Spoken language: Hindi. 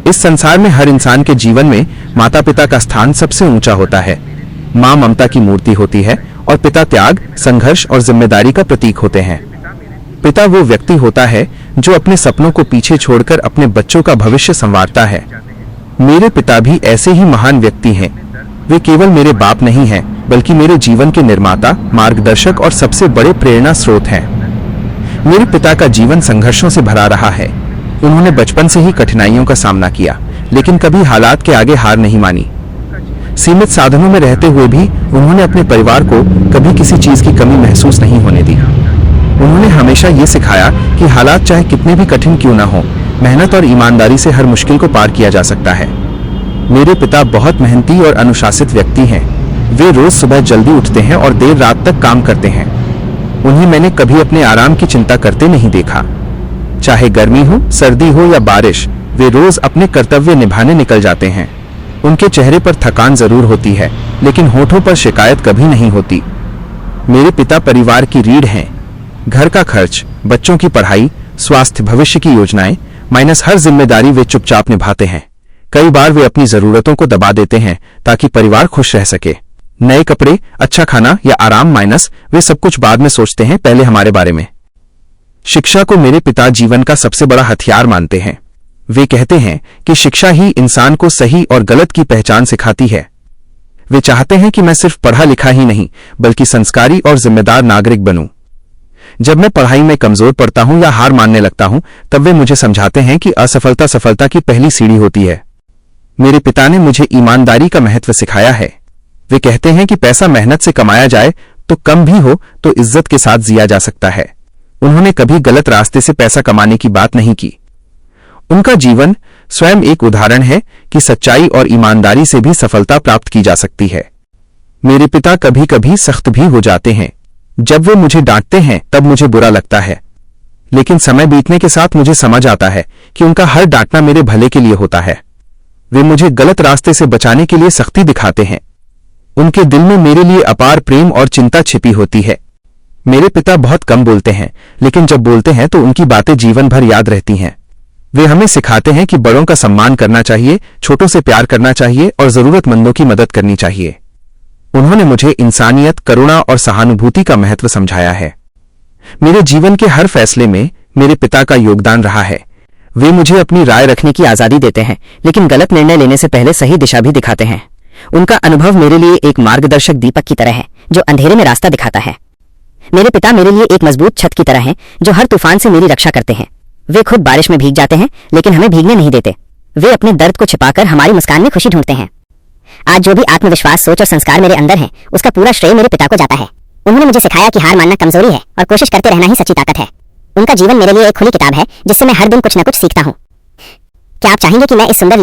इस संसार में हर इंसान के जीवन में माता पिता का स्थान सबसे ऊंचा होता है। माँ ममता की मूर्ति होती है और पिता त्याग, संघर्ष और जिम्मेदारी का प्रतीक होते हैं। पिता वो व्यक्ति होता है जो अपने सपनों को पीछे छोड़कर अपने बच्चों का भविष्य संवारता है। मेरे पिता भी ऐसे ही महान व्यक्ति हैं। वे केवल मेरे बाप नहीं हैं, बल्कि मेरे जीवन के निर्माता, मार्गदर्शक और सबसे बड़े प्रेरणा स्रोत हैं। मेरे पिता का जीवन संघर्षों से भरा रहा है। उन्होंने बचपन से ही कठिनाइयों का सामना किया, लेकिन कभी हालात के आगे हार नहीं मानी। सीमित साधनों में रहते हुए भी उन्होंने अपने परिवार को कभी किसी चीज की कमी महसूस नहीं होने दी। उन्होंने हमेशा ये सिखाया कि हालात चाहे कितने भी कठिन क्यों ना हो, मेहनत और ईमानदारी से हर मुश्किल को पार किया जा सकता है। मेरे पिता बहुत मेहनती और अनुशासित व्यक्ति हैं। वे रोज सुबह जल्दी उठते हैं और देर रात तक काम करते हैं। उन्हें मैंने कभी अपने आराम की चिंता करते नहीं देखा। चाहे गर्मी हो, सर्दी हो या बारिश, वे रोज अपने कर्तव्य निभाने निकल जाते हैं। उनके चेहरे पर थकान जरूर होती है, लेकिन होठों पर शिकायत कभी नहीं होती। मेरे पिता परिवार की रीढ़ हैं। घर का खर्च, बच्चों की पढ़ाई, स्वास्थ्य, भविष्य की योजनाएं माइनस हर जिम्मेदारी वे चुपचाप निभाते हैं। कई बार वे अपनी जरूरतों को दबा देते हैं ताकि परिवार खुश रह सके। नए कपड़े, अच्छा खाना या आराम माइनस वे सब कुछ बाद में सोचते हैं, पहले हमारे बारे में। शिक्षा को मेरे पिता जीवन का सबसे बड़ा हथियार मानते हैं। वे कहते हैं कि शिक्षा ही इंसान को सही और गलत की पहचान सिखाती है। वे चाहते हैं कि मैं सिर्फ पढ़ा लिखा ही नहीं, बल्कि संस्कारी और जिम्मेदार नागरिक बनूं। जब मैं पढ़ाई में कमजोर पड़ता हूं या हार मानने लगता हूं, तब वे मुझे समझाते हैं कि असफलता सफलता की पहली सीढ़ी होती है। मेरे पिता ने मुझे ईमानदारी का महत्व सिखाया है। वे कहते हैं कि पैसा मेहनत से कमाया जाए तो कम भी हो तो इज्जत के साथ जिया जा सकता है। उन्होंने कभी गलत रास्ते से पैसा कमाने की बात नहीं की। उनका जीवन स्वयं एक उदाहरण है कि सच्चाई और ईमानदारी से भी सफलता प्राप्त की जा सकती है। मेरे पिता कभी कभी सख्त भी हो जाते हैं। जब वे मुझे डांटते हैं तब मुझे बुरा लगता है, लेकिन समय बीतने के साथ मुझे समझ आता है कि उनका हर डांटना मेरे भले के लिए होता है। वे मुझे गलत रास्ते से बचाने के लिए सख्ती दिखाते हैं। उनके दिल में मेरे लिए अपार प्रेम और चिंता छिपी होती है। मेरे पिता बहुत कम बोलते हैं, लेकिन जब बोलते हैं तो उनकी बातें जीवन भर याद रहती हैं। वे हमें सिखाते हैं कि बड़ों का सम्मान करना चाहिए, छोटों से प्यार करना चाहिए और जरूरतमंदों की मदद करनी चाहिए। उन्होंने मुझे इंसानियत, करुणा और सहानुभूति का महत्व समझाया है। मेरे जीवन के हर फैसले में मेरे पिता का योगदान रहा है। वे मुझे अपनी राय रखने की आजादी देते हैं, लेकिन गलत निर्णय लेने से पहले सही दिशा भी दिखाते हैं। उनका अनुभव मेरे लिए एक मार्गदर्शक दीपक की तरह है, जो अंधेरे में रास्ता दिखाता है। मेरे पिता मेरे लिए एक मजबूत छत की तरह हैं, जो हर तूफान से मेरी रक्षा करते हैं। वे खुद बारिश में भीग जाते हैं, लेकिन हमें भीगने नहीं देते। वे अपने दर्द को छिपाकर हमारी मुस्कान में खुशी ढूंढते हैं। आज जो भी आत्मविश्वास, सोच और संस्कार मेरे अंदर है, उसका पूरा श्रेय मेरे पिता को जाता है। उन्होंने मुझे सिखाया कि हार मानना कमजोरी है और कोशिश करते रहना ही सच्ची ताकत है। उनका जीवन मेरे लिए एक खुली किताब है, जिससे मैं हर दिन कुछ न कुछ सीखता हूँ। क्या आप चाहेंगे कि मैं इस सुंदर